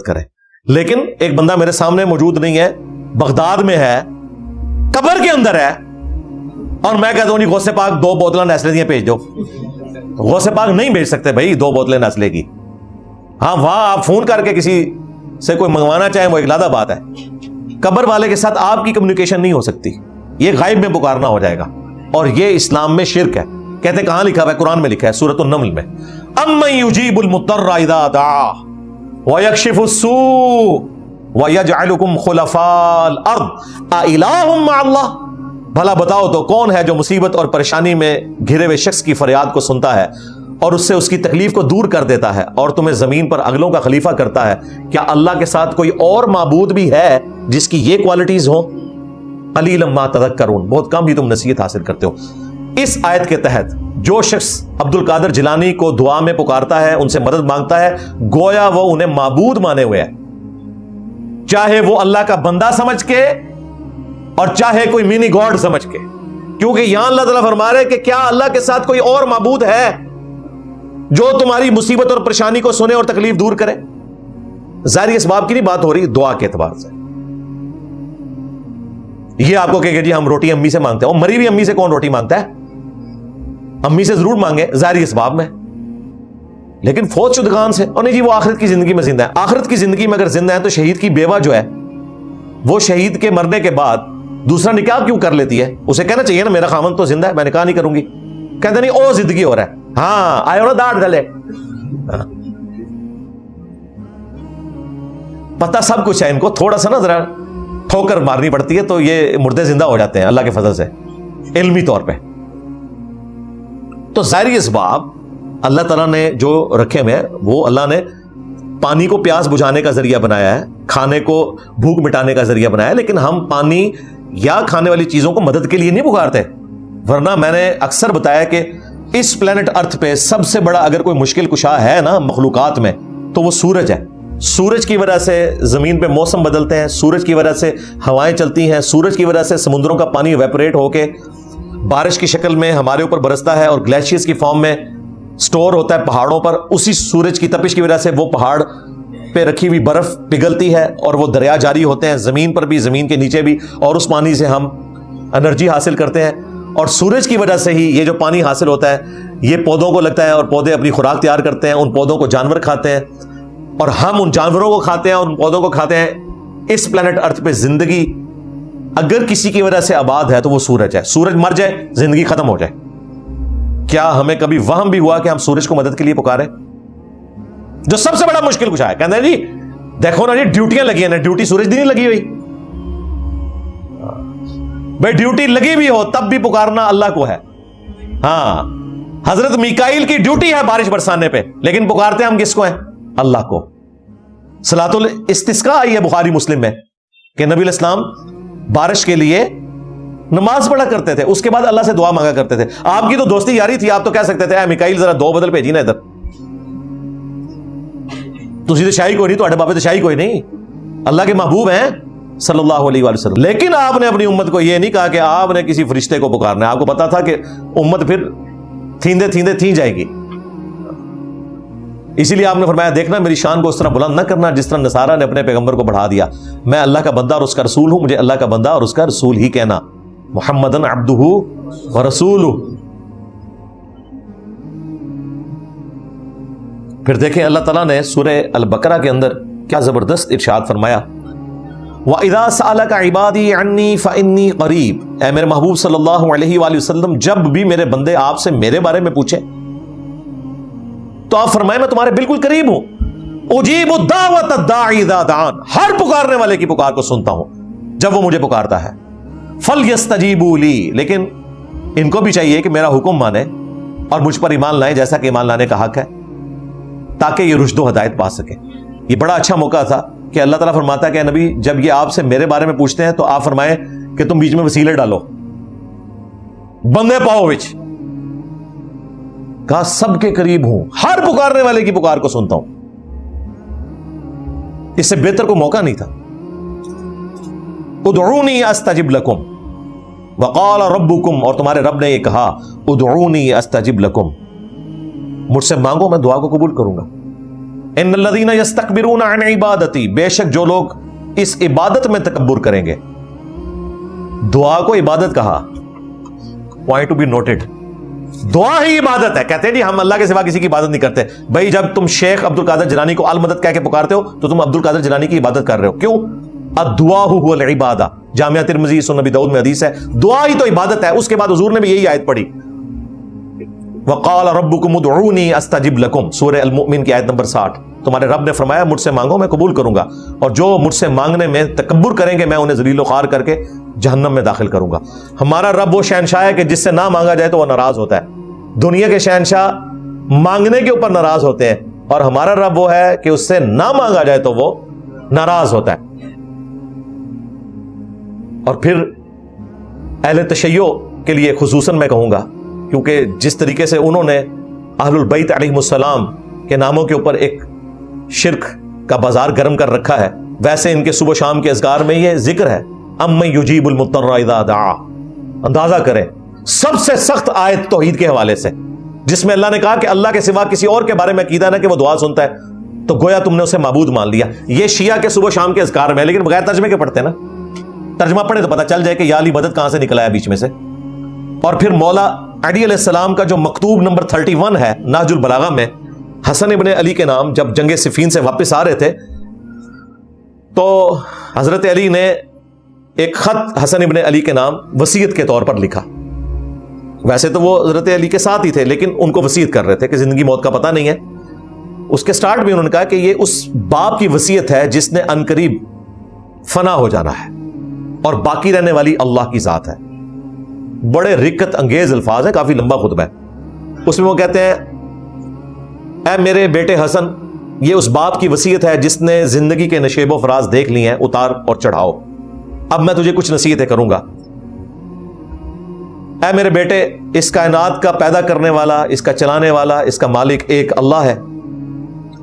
کرے. لیکن ایک بندہ میرے سامنے موجود نہیں ہے, بغداد میں ہے, قبر کے اندر ہے, اور میں کہتا ہوں جی غوث پاک 2 بوتلیں نیسلے دیا بھیج دو. غوث پاک نہیں بھیج سکتے بھائی 2 بوتلیں نیسلے کی. ہاں وہاں آپ فون کر کے کسی سے کوئی منگوانا چاہیں وہ ایک علیحدہ بات ہے. قبر والے کے ساتھ آپ کی کمیونیکیشن نہیں ہو سکتی, یہ غائب میں پکارنا ہو جائے گا, اور یہ اسلام میں شرک ہے. کہتے ہیں کہاں لکھا ہوا ہے؟ قرآن میں لکھا ہے سورۃ النمل میں, امن یجیب المضطر اذا دعا ویکشف السوء ویجعلکم خلفاء الارض االہ مع اللہ. بھلا بتاؤ تو کون ہے جو مصیبت اور پریشانی میں گھرے ہوئے شخص کی فریاد کو سنتا ہے اور اس سے اس کی تکلیف کو دور کر دیتا ہے اور تمہیں زمین پر اگلوں کا خلیفہ کرتا ہے؟ کیا اللہ کے ساتھ کوئی اور معبود بھی ہے جس کی یہ کوالٹیز ہوں؟ قلیلا ما تذکرون, بہت کم ہی تم نصیحت حاصل کرتے ہو. اس آیت کے تحت جو شخص عبد القادر جیلانی کو دعا میں پکارتا ہے, ان سے مدد مانگتا ہے, گویا وہ انہیں معبود مانے ہوئے ہے, چاہے وہ اللہ کا بندہ سمجھ کے اور چاہے کوئی منی گاڈ سمجھ کے. کیونکہ یہاں اللہ تعالیٰ فرما رہے کہ کیا اللہ کے ساتھ کوئی اور معبود ہے جو تمہاری مصیبت اور پریشانی کو سنے اور تکلیف دور کرے؟ ظاہری اسباب کی نہیں بات ہو رہی, دعا کے اعتبار سے. یہ آپ کو کہ جی ہم روٹی امی سے مانگتے ہیں, اور مری ہوئی امی سے کون روٹی مانگتا ہے؟ امی سے ضرور مانگے ظاہری اسباب میں, لیکن فوت شدگان سے, اور نہیں جی وہ آخرت کی زندگی میں زندہ ہے. آخرت کی زندگی میں اگر زندہ ہے تو شہید کی بیوہ جو ہے وہ شہید کے مرنے کے بعد دوسرا نکاح کیوں کر لیتی ہے؟ اسے کہنا چاہیے نا میرا خاوند تو زندہ ہے, میں نکاح نہیں کروں گی. کہتے نہیں او زندگی ہو رہا ہے, ہاں آئے ہو نا داڑھ گلے, پتہ سب کچھ ہے ان کو, تھوڑا سا نا ذرا ٹھوکر مارنی پڑتی ہے تو یہ مردے زندہ ہو جاتے ہیں اللہ کے فضل سے علمی طور پہ. تو ظاہری اسباب اللہ تعالیٰ نے جو رکھے ہوئے ہیں وہ اللہ نے پانی کو پیاس بجھانے کا ذریعہ بنایا ہے, کھانے کو بھوک مٹانے کا ذریعہ بنایا ہے, لیکن ہم پانی یا کھانے والی چیزوں کو مدد کے لیے نہیں پکارتے. ورنہ میں نے اکثر بتایا کہ اس پلانٹ ارتھ پہ سب سے بڑا اگر کوئی مشکل کشا ہے نا مخلوقات میں تو وہ سورج ہے. سورج کی وجہ سے زمین پہ موسم بدلتے ہیں, سورج کی وجہ سے ہوائیں چلتی ہیں, سورج کی وجہ سے سمندروں کا پانی ایویپوریٹ ہو کے بارش کی شکل میں ہمارے اوپر برستا ہے اور گلیشیئرز کی فارم میں سٹور ہوتا ہے پہاڑوں پر. اسی سورج کی تپش کی وجہ سے وہ پہاڑ پہ رکھی ہوئی برف پگھلتی ہے اور وہ دریا جاری ہوتے ہیں زمین پر بھی, زمین کے نیچے بھی, اور اس پانی سے ہم انرجی حاصل کرتے ہیں. اور سورج کی وجہ سے ہی یہ جو پانی حاصل ہوتا ہے یہ پودوں کو لگتا ہے اور پودے اپنی خوراک تیار کرتے ہیں, ان پودوں کو جانور کھاتے ہیں اور ہم ان جانوروں کو کھاتے ہیں اور ان پودوں کو کھاتے ہیں. اس پلانٹ ارتھ پہ زندگی اگر کسی کی وجہ سے آباد ہے تو وہ سورج ہے. سورج مر جائے زندگی ختم ہو جائے. کیا ہمیں کبھی وہم بھی ہوا کہ ہم سورج کو مدد کے لیے پکارے؟ جو سب سے بڑا مشکل کچھ ہے, کہتے ہیں جی دیکھو نا جی ڈیوٹیاں لگی ہیں نا, ڈیوٹی سورج دی نہیں لگی ہوئی بھائی, ڈیوٹی لگی بھی ہو تب بھی پکارنا اللہ کو ہے. ہاں حضرت میکائیل کی ڈیوٹی ہے بارش برسانے پہ, لیکن پکارتے ہم کس کو ہیں؟ اللہ کو. صلاۃ الاستسقاء آئی ہے بخاری مسلم میں کہ نبی علیہ السلام بارش کے لیے نماز پڑھا کرتے تھے, اس کے بعد اللہ سے دعا مانگا کرتے تھے. آپ کی تو دوستی یاری تھی, آپ تو کہہ سکتے تھے اے میکائیل ذرا 2 بدل بھیجی نا ادھر, تسی تو شاہی کوئی نہیں, تواڈے بابے تو شاہی کوئی نہیں, اللہ کے محبوب ہیں صلی اللہ علیہ وآلہ وسلم. لیکن آپ نے اپنی امت کو یہ نہیں کہا کہ آپ نے کسی فرشتے کو پکارنا ہے. آپ کو پتا تھا کہ امت پھر تھیندے تھیندے تھیں جائے گی, اسی لیے آپ نے فرمایا دیکھنا میری شان کو اس طرح بلند نہ کرنا جس طرح نصارہ نے اپنے پیغمبر کو بڑھا دیا. میں اللہ کا بندہ اور اس کا رسول ہوں, مجھے اللہ کا بندہ اور اس کا رسول ہی کہنا. محمدن عبدہ ورسولہ. پھر دیکھیں اللہ تعالیٰ نے سورہ البقرہ کے اندر کیا زبردست ارشاد فرمایا, وَإِذَا سَأَلَكَ عِبَادِي عَنِّي فَإِنِّي قَرِيبٌ. اے میرے محبوب صلی اللہ علیہ وآلہ وسلم جب بھی میرے بندے آپ سے میرے بارے میں پوچھیں تو آپ فرمائیں میں تمہارے بالکل قریب ہوں. اجیب الدعوۃ الداعی اذا دعان, ہر پکارنے والے کی پکار کو سنتا ہوں جب وہ مجھے پکارتا ہے. فلیستجیبوا لی, لیکن ان کو بھی چاہیے کہ میرا حکم مانے اور مجھ پر ایمان لائیں جیسا کہ ایمان لانے کا حق ہے, تاکہ یہ رشد و ہدایت پا سکے. یہ بڑا اچھا موقع تھا کہ اللہ تعالیٰ فرماتا ہے کہ نبی جب یہ آپ سے میرے بارے میں پوچھتے ہیں تو آپ فرمائیں کہ تم بیچ میں وسیلے ڈالو, بندے پاؤ وچ. کہا سب کے قریب ہوں, ہر پکارنے والے کی پکار کو سنتا ہوں. اس سے بہتر کوئی موقع نہیں تھا. ادعونی استجب لکم وقال ربکم, اور تمہارے رب نے یہ کہا ادعونی استجب لکم, مجھ سے مانگو میں دعا کو قبول کروں گا. ان الذین یستکبرون عن عبادتی، بے شک جو لوگ اس عبادت میں تکبر کریں گے. دعا کو عبادت کہا، پوائنٹ ٹو بی نوٹڈ. دعا ہی عبادت ہے. کہتے ہیں جی ہم اللہ کے سوا کسی کی عبادت نہیں کرتے. بھائی جب تم شیخ عبد القادر جیلانی کو المدد کہہ کے پکارتے ہو تو تم عبد القادر جیلانی کی عبادت کر رہے ہو. کیوں؟ الدعاء هو العبادہ. جامعہ ترمذی سنن نبی داؤد میں حدیث ہے دعا ہی تو عبادت ہے. اس کے بعد حضور نے بھی یہی آیت پڑھی، وقال ربکم ادعونی استجب لکم، سورہ المؤمن کی آیت نمبر 60. تمہارے رب نے فرمایا مجھ سے مانگو میں قبول کروں گا، اور جو مجھ سے مانگنے میں تکبر کریں گے میں انہیں ذلیل و خوار کر کے جہنم میں داخل کروں گا. ہمارا رب وہ شہنشاہ ہے کہ جس سے نہ مانگا جائے تو وہ ناراض ہوتا ہے. دنیا کے شہنشاہ مانگنے کے اوپر ناراض ہوتے ہیں، اور ہمارا رب وہ ہے کہ اس سے نہ مانگا جائے تو وہ ناراض ہوتا ہے. اور پھر اہل تشیع کے لیے خصوصاً میں کہوں گا، کیونکہ جس طریقے سے انہوں نے اہل البیت علیہ السلام کے ناموں کے اوپر ایک شرک کا بازار گرم کر رکھا ہے، ویسے ان کے صبح شام کے اذکار میں یہ ذکر ہے امن یجیب المضطر اذا دعا. اندازہ کریں سب سے سخت آیت توحید کے حوالے سے، جس میں اللہ نے کہا کہ اللہ کے سوا کسی اور کے بارے میں عقیدہ نہ کہ وہ دعا سنتا ہے، تو گویا تم نے اسے معبود مان لیا. یہ شیعہ کے صبح شام کے اذکار میں، لیکن بغیر ترجمے کے پڑھتے ہیں نا. ترجمہ پڑھیں تو پتہ چل جائے کہ یا علی مدد کہاں سے نکلا ہے بیچ میں سے. اور پھر مولا علی علیہ السلام کا جو مکتوب نمبر 31 ہے نہج البلاغہ میں، حسن ابن علی کے نام جب جنگ صفین سے واپس آ رہے تھے تو حضرت علی نے ایک خط حسن ابن علی کے نام وصیت کے طور پر لکھا. ویسے تو وہ حضرت علی کے ساتھ ہی تھے، لیکن ان کو وصیت کر رہے تھے کہ زندگی موت کا پتہ نہیں ہے. اس کے سٹارٹ میں انہوں نے کہا کہ یہ اس باپ کی وصیت ہے جس نے عنقریب فنا ہو جانا ہے اور باقی رہنے والی اللہ کی ذات ہے. بڑے رقت انگیز الفاظ ہیں، کافی لمبا خطبہ ہے. اس میں وہ کہتے ہیں اے میرے بیٹے حسن، یہ اس باپ کی وصیت ہے جس نے زندگی کے نشیب و فراز دیکھ لی ہیں، اتار اور چڑھاؤ. اب میں تجھے کچھ نصیحتیں کروں گا. اے میرے بیٹے، اس کائنات کا پیدا کرنے والا، اس کا چلانے والا، اس کا مالک ایک اللہ ہے،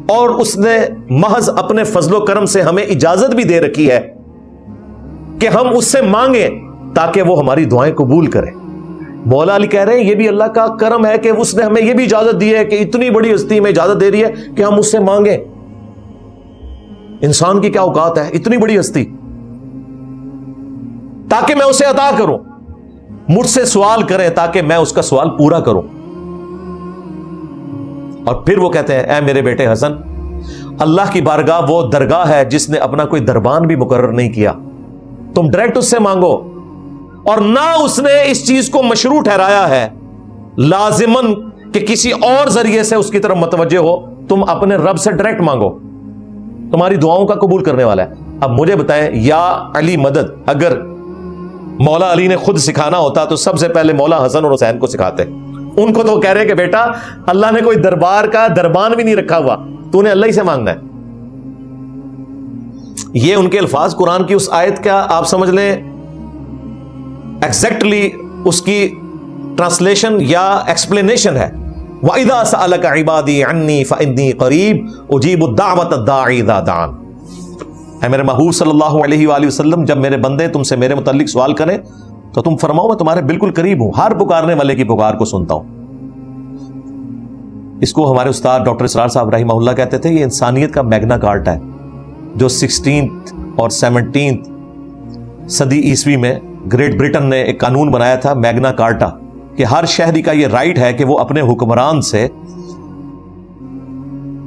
اور اس نے محض اپنے فضل و کرم سے ہمیں اجازت بھی دے رکھی ہے کہ ہم اس سے مانگیں تاکہ وہ ہماری دعائیں قبول کرے. مولا علی کہہ رہے ہیں یہ بھی اللہ کا کرم ہے کہ اس نے ہمیں یہ بھی اجازت دی ہے کہ اتنی بڑی ہستی میں اجازت دے رہی ہے کہ ہم اس سے مانگیں. انسان کی کیا اوقات ہے، اتنی بڑی ہستی، تاکہ میں اسے عطا کروں. مجھ سے سوال کریں تاکہ میں اس کا سوال پورا کروں. اور پھر وہ کہتے ہیں اے میرے بیٹے حسن، اللہ کی بارگاہ وہ درگاہ ہے جس نے اپنا کوئی دربان بھی مقرر نہیں کیا. تم ڈائریکٹ اس سے مانگو، اور نہ اس نے اس چیز کو مشروع ٹھہرایا ہے لازماً کہ کسی اور ذریعے سے اس کی طرف متوجہ ہو. تم اپنے رب سے ڈائریکٹ مانگو، تمہاری دعاؤں کا قبول کرنے والا ہے. اب مجھے بتائیں یا علی مدد اگر مولا علی نے خود سکھانا ہوتا تو سب سے پہلے مولا حسن اور حسین کو سکھاتے. ان کو تو کہہ رہے کہ بیٹا اللہ نے کوئی دربار کا دربان بھی نہیں رکھا ہوا، تو نے اللہ ہی سے مانگنا ہے. یہ ان کے الفاظ قرآن کی اس آیت کا آپ سمجھ لیں ایگزیکٹلی اس کی ٹرانسلیشن یا ایکسپلینیشن ہے. وَإِذَا سَأَلَكَ عِبَادِي عَنِّي فَإِنِّي قَرِيبٌ أُجِيبُ الدَّعْوَةَ الدَّاعِ إِذَا دَعَانِ. اے میرے محبوب صلی اللہ علیہ وآلہ وسلم، جب میرے بندے تم سے میرے متعلق سوال کریں تو تم فرماؤ میں تمہارے بالکل قریب ہوں، ہر پکارنے والے کی پکار کو سنتا ہوں. اس کو ہمارے استاد ڈاکٹر اسرار صاحب رحمہ اللہ کہتے تھے یہ انسانیت کا میگنا کارٹا ہے جو 16th اور 17th صدی عیسوی میں گریٹ برٹن نے ایک قانون بنایا تھا، میگنا کارٹا، کہ ہر شہری کا یہ رائٹ ہے کہ وہ اپنے حکمران سے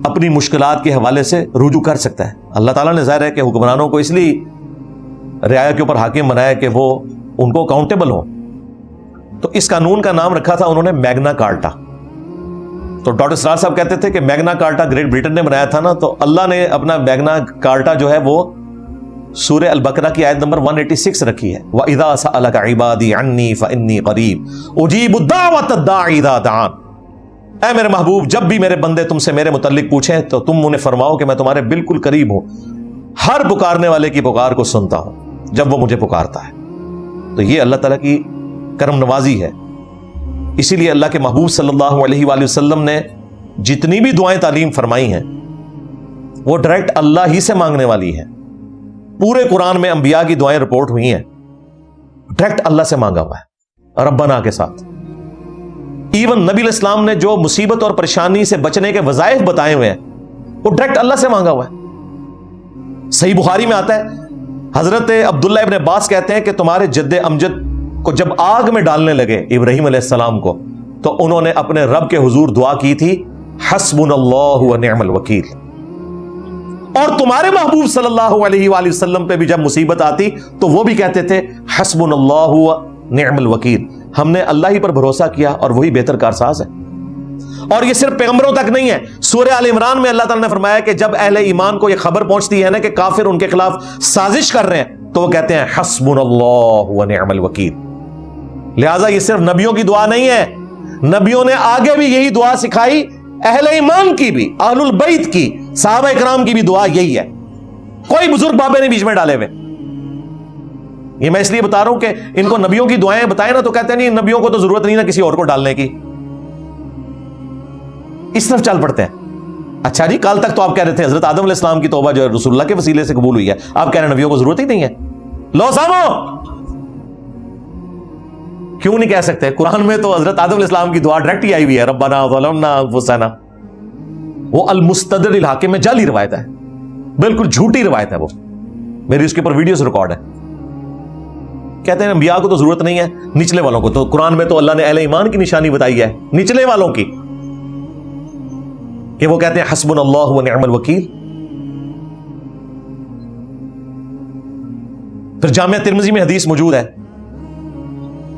اپنی مشکلات کے حوالے سے رجوع کر سکتا ہے. اللہ تعالیٰ نے ظاہر ہے کہ حکمرانوں کو اس لیے رعایا کے اوپر حاکم بنایا کہ وہ ان کو اکاؤنٹیبل ہوں. تو اس قانون کا نام رکھا تھا انہوں نے میگنا کارٹا. تو ڈاکٹر اسرار صاحب کہتے تھے کہ میگنا کارٹا گریٹ برٹن نے بنایا تھا نا، تو اللہ نے اپنا میگنا کارٹا جو ہے وہ سورہ البقرہ کی آیت نمبر 186 رکھی ہے. وَإِذَا سَأَلَكَ عِبَادِي عَنِّي فَإِنِّي قَرِيبٌ أُجِيبُ الدَّعْوَةَ الدَّاعِ إِذَا دَعَانِ. اے میرے محبوب، جب بھی میرے بندے تم سے میرے متعلق پوچھیں تو تم انہیں فرماؤ کہ میں تمہارے بالکل قریب ہوں، ہر پکارنے والے کی پکار کو سنتا ہوں جب وہ مجھے پکارتا ہے. تو یہ اللہ تعالیٰ کی کرم نوازی ہے. اسی لیے اللہ کے محبوب صلی اللہ علیہ وآلہ وسلم نے جتنی بھی دعائیں تعلیم فرمائی ہیں وہ ڈائریکٹ اللہ ہی سے مانگنے والی ہیں. پورے قرآن میں انبیاء کی دعائیں رپورٹ ہوئی ہیں، ڈائریکٹ اللہ سے مانگا ہوا ہے ربنا کے ساتھ. ایون نبی علیہ السلام نے جو مصیبت اور پریشانی سے بچنے کے وظائف بتائے ہوئے ہیں وہ ڈائریکٹ اللہ سے مانگا ہوا ہے. صحیح بخاری میں آتا ہے حضرت عبداللہ ابن عباس کہتے ہیں کہ تمہارے جد امجد کو جب آگ میں ڈالنے لگے ابراہیم علیہ السلام کو, تو انہوں نے اپنے رب کے حضور دعا کی تھی حسبنا اللہ و نعم الوکیل. اور تمہارے محبوب صلی اللہ علیہ وآلہ وسلم پہ بھی جب مصیبت آتی تو وہ بھی کہتے تھے حسبنا اللہ و نعم الوکیل, ہم نے اللہ ہی پر بھروسہ کیا اور وہی بہتر کارساز ہے. اور یہ صرف پیغمبروں تک نہیں ہے, سورہ آل عمران میں اللہ تعالیٰ نے فرمایا کہ جب اہل ایمان کو یہ خبر پہنچتی ہے نا کہ کافر ان کے خلاف سازش کر رہے ہیں تو وہ کہتے ہیں حسبنا اللہ و نعم الوکیل. لہٰذا یہ صرف نبیوں کی دعا نہیں ہے, نبیوں نے آگے بھی یہی دعا سکھائی, اہل ایمان کی بھی, اہل البیت کی, صحابہ اکرام کی بھی دعا یہی ہے. کوئی بزرگ بابے نہیں بیچ میں ڈالے ہوئے. یہ میں اس لیے بتا رہا ہوں کہ ان کو نبیوں کی دعائیں بتائیں نا تو کہتے ہیں نہیں نبیوں کو تو ضرورت نہیں نا کسی اور کو ڈالنے کی, اس طرف چل پڑتے ہیں. اچھا جی, کل تک تو آپ کہہ رہے تھے حضرت آدم علیہ السلام کی توبہ جو ہے رسول اللہ کے وسیلے سے قبول ہوئی ہے, آپ کہہ رہے ہیں نبیوں کو ضرورت ہی نہیں ہے. لو سامو, کیوں نہیں کہہ سکتے؟ قرآن میں تو حضرت آدم علیہ السلام کی دعا ڈائریکٹ ہی آئی ہوئی ہے, ربنا ظلمنا انفسنا. وہ المستدرک الحاکم میں جعلی روایت ہے, بالکل جھوٹی روایت ہے, وہ میری اس کے اوپر ویڈیوز ریکارڈ ہے. کہتے ہیں انبیاء کو تو ضرورت نہیں ہے, نچلے والوں کو. تو قرآن میں تو اللہ نے اہل ایمان کی نشانی بتائی ہے, نچلے والوں کی, کہ وہ کہتے ہیں حسبنا اللہ و نعم الوکیل. پھر جامعہ ترمذی میں حدیث موجود ہے,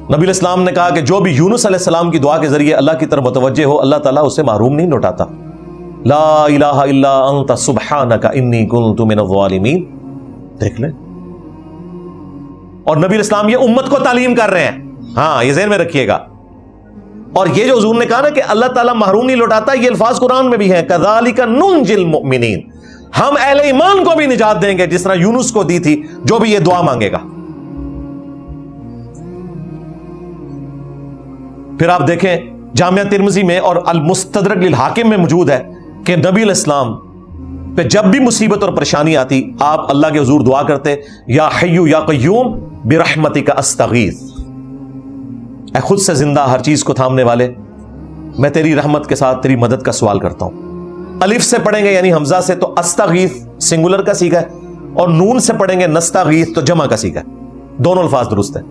نبی علیہ السلام نے کہا کہ جو بھی یونس علیہ السلام کی دعا کے ذریعے اللہ کی طرف متوجہ ہو اللہ تعالیٰ اسے محروم نہیں لوٹاتا. لا الہ الا انت سبحانک انی کنت من الظالمین. دیکھ لیں, اور نبی علیہ السلام یہ امت کو تعلیم کر رہے ہیں, ہاں یہ ذہن میں رکھیے گا. اور یہ جو حضور نے کہا نا کہ اللہ تعالیٰ محروم نہیں لوٹاتا, یہ الفاظ قرآن میں بھی ہیں, کذالک ننجی المؤمنین, ہم اہل ایمان کو بھی نجات دیں گے جس طرح یونس کو دی تھی جو بھی یہ دعا مانگے گا. پھر آپ دیکھیں جامعہ ترمذی میں اور المستدرک للحاکم میں موجود ہے کہ نبی علیہ السلام پہ جب بھی مصیبت اور پریشانی آتی آپ اللہ کے حضور دعا کرتے, یا حی یا قیوم برحمتک استغیث, اے خود سے زندہ ہر چیز کو تھامنے والے, میں تیری رحمت کے ساتھ تیری مدد کا سوال کرتا ہوں. الف سے پڑھیں گے یعنی حمزہ سے تو استغیث سنگولر کا سیگا ہے, اور نون سے پڑھیں گے نستغیث تو جمع کا سیگا ہے. دونوں الفاظ درست ہیں.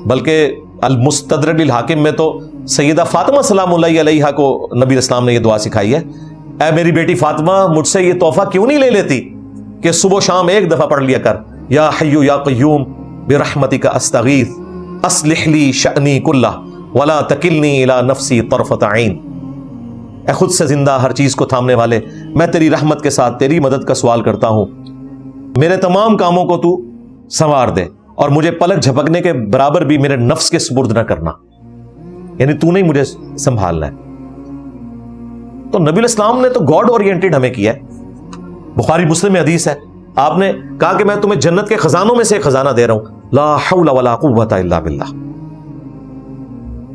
بلکہ المستدرک للحاکم میں تو سیدہ فاطمہ سلام اللہ علیہا کو نبی اسلام نے یہ دعا سکھائی ہے, اے میری بیٹی فاطمہ مجھ سے یہ تحفہ کیوں نہیں لے لیتی کہ صبح و شام ایک دفعہ پڑھ لیا کر, یا حی یا قیوم برحمتک استغیث اصلح لی شأنی کلہ ولا تکلنی الی نفسی طرفۃ عین. اے خود سے زندہ ہر چیز کو تھامنے والے, میں تیری رحمت کے ساتھ تیری مدد کا سوال کرتا ہوں, میرے تمام کاموں کو تو سنوار دے اور مجھے پلک جھپکنے کے برابر بھی میرے نفس کے سپرد نہ کرنا, یعنی تو نہیں مجھے سنبھالنا ہے. تو نبی الاسلام نے تو گاڈ اورینٹڈ ہمیں کیا ہے. بخاری مسلم میں حدیث ہے, آپ نے کہا کہ میں تمہیں جنت کے خزانوں میں سے ایک خزانہ دے رہا ہوں, لا حول ولا قوت الا باللہ.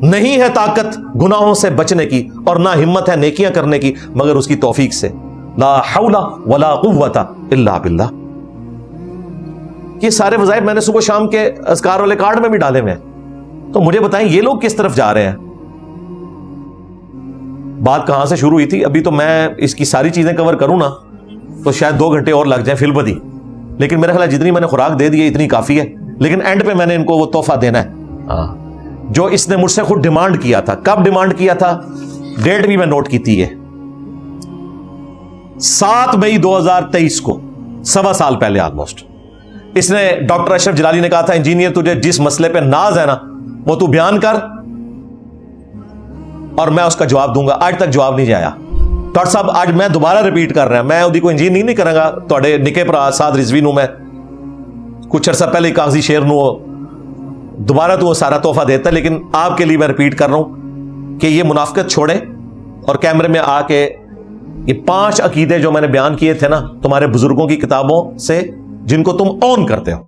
نہیں ہے طاقت گناہوں سے بچنے کی اور نہ ہمت ہے نیکیاں کرنے کی مگر اس کی توفیق سے, لا حول ولا قوت الا باللہ. یہ سارے وظائف میں نے صبح شام کے اذکار والے کارڈ میں بھی ڈالے ہوئے ہیں. تو مجھے بتائیں یہ لوگ کس طرف جا رہے ہیں؟ بات کہاں سے شروع ہوئی تھی؟ ابھی تو میں اس کی ساری چیزیں کور کروں نا تو شاید 2 گھنٹے اور لگ جائیں فی البدی, لیکن میرا خیال جتنی میں نے خوراک دے دی ہے اتنی کافی ہے. لیکن اینڈ پہ میں نے ان کو وہ تحفہ دینا ہے جو اس نے مجھ سے خود ڈیمانڈ کیا تھا. کب ڈیمانڈ کیا تھا؟ ڈیٹ بھی میں نوٹ کی تھی, ہے 7 مئی 2023 کو, 1.25 سال پہلے آلموسٹ. اس نے ڈاکٹر اشرف جلالی نے کہا تھا انجینئر تجھے جس مسئلے پہ ناز ہے نا وہ تو بیان کر اور میں اس کا جواب دوں گا. آج تک جواب نہیں آیا. ڈاکٹر صاحب آج میں دوبارہ ریپیٹ کر رہا ہوں, میں ادی کو انجینئر نہیں کروں گا تھوڑے نکے پر ساتھ رضوی نوں میں کچھ عرصہ پہلے کاغذی شیر نو دوبارہ تو وہ سارا تحفہ دیتا ہے, لیکن آپ کے لیے میں ریپیٹ کر رہا ہوں کہ یہ منافقت چھوڑیں اور کیمرے میں آ کے یہ 5 عقیدے جو میں نے بیان کیے تھے نا تمہارے بزرگوں کی کتابوں سے جن کو تم اون کرتے ہو